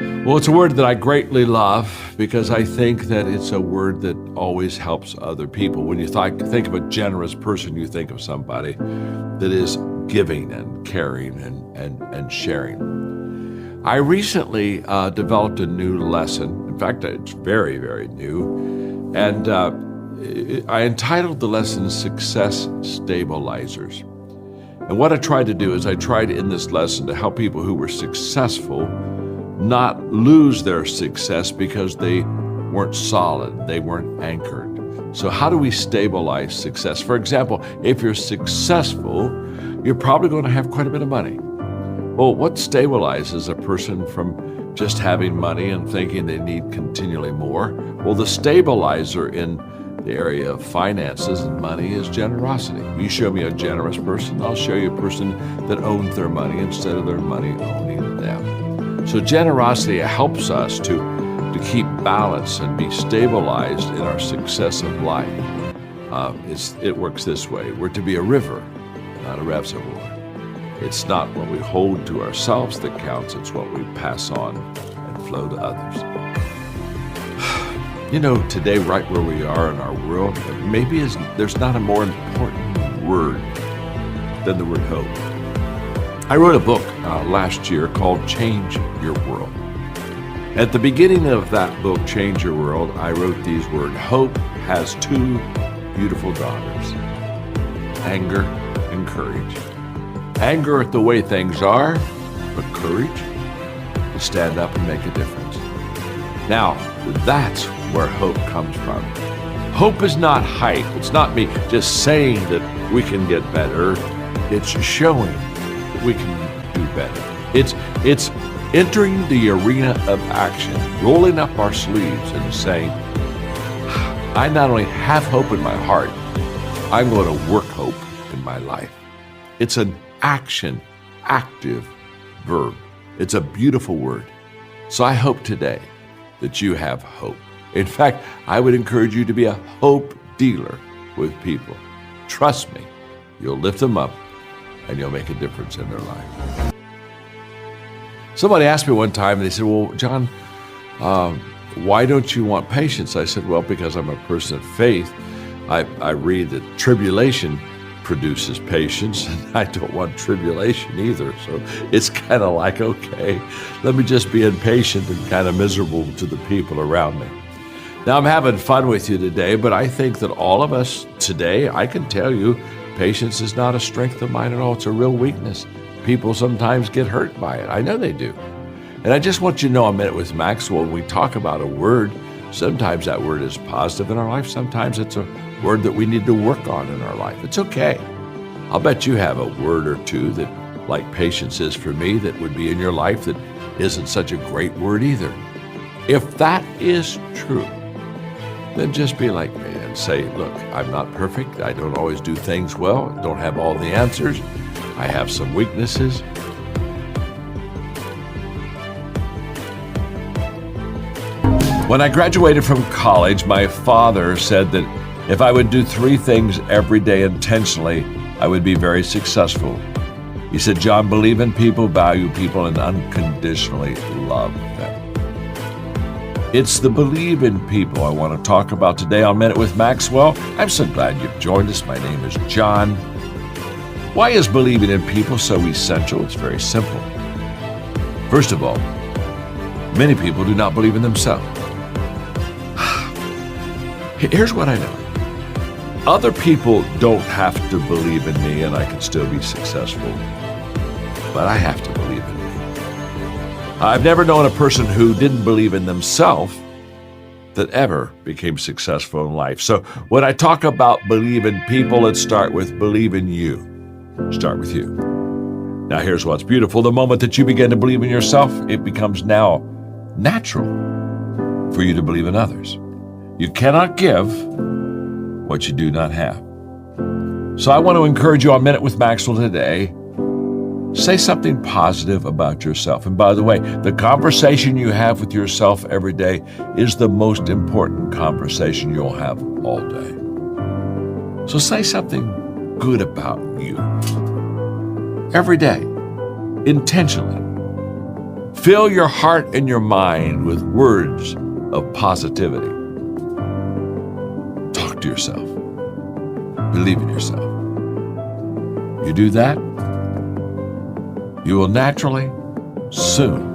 Well, it's a word that I greatly love because I think that it's a word that always helps other people. When you think of a generous person, you think of somebody that is giving and caring and sharing. I recently developed a new lesson. In fact, it's very, very new. And I entitled the lesson Success Stabilizers. And what I tried to do is I tried in this lesson to help people who were successful not lose their success because they weren't solid, they weren't anchored. So how do we stabilize success? For example, if you're successful, you're probably going to have quite a bit of money. Well, what stabilizes a person from just having money and thinking they need continually more? Well, the stabilizer in the area of finances and money is generosity. You show me a generous person, I'll show you a person that owns their money instead of their money owning them. So generosity helps us to keep balance and be stabilized in our success of life. It works this way. We're to be a river, not a reservoir. It's not what we hold to ourselves that counts, it's what we pass on and flow to others. You know, today, right where we are in our world, there's not a more important word than the word hope. I wrote a book last year called Change Your World. At the beginning of that book, Change Your World, I wrote these words: hope has two beautiful daughters, anger and courage. Anger at the way things are, but courage to stand up and make a difference. Now, that's where hope comes from. Hope is not hype. It's not me just saying that we can get better. It's showing that we can do better. It's entering the arena of action, rolling up our sleeves and saying, I not only have hope in my heart, I'm going to work hope in my life. It's an action, active verb. It's a beautiful word. So I hope today that you have hope. In fact, I would encourage you to be a hope dealer with people. Trust me, you'll lift them up and you'll make a difference in their life. Somebody asked me one time, and they said, well, John, why don't you want patience? I said, well, because I'm a person of faith. I read that tribulation produces patience, and I don't want tribulation either. So it's kind of like, okay, let me just be impatient and kind of miserable to the people around me. Now, I'm having fun with you today, but I think that all of us today, I can tell you, patience is not a strength of mine at all. It's a real weakness. People sometimes get hurt by it. I know they do. And I just want you to know, a minute with Maxwell, when we talk about a word, sometimes that word is positive in our life. Sometimes it's a word that we need to work on in our life. It's okay. I'll bet you have a word or two that, like patience is for me, that would be in your life that isn't such a great word either. If that is true, then just be like me and say, look, I'm not perfect. I don't always do things well. Don't have all the answers. I have some weaknesses. When I graduated from college, my father said that if I would do 3 things every day intentionally, I would be very successful. He said, John, believe in people, value people, and unconditionally love them. It's the believe in people I want to talk about today on Minute with Maxwell. I'm so glad you've joined us. My name is John. Why is believing in people so essential? It's very simple. First of all, many people do not believe in themselves. Here's what I know. Other people don't have to believe in me and I can still be successful, but I have to believe in me. I've never known a person who didn't believe in themselves that ever became successful in life. So when I talk about believe in people, let's start with believe in you. Start with you. Now here's what's beautiful. The moment that you begin to believe in yourself, it becomes now natural for you to believe in others. You cannot give what you do not have. So I want to encourage you on Minute with Maxwell today. Say something positive about yourself. And by the way, the conversation you have with yourself every day is the most important conversation you'll have all day. So say something good about you every day, intentionally. Fill your heart and your mind with words of positivity. Talk to yourself. Believe in yourself. You do that, you will naturally, soon,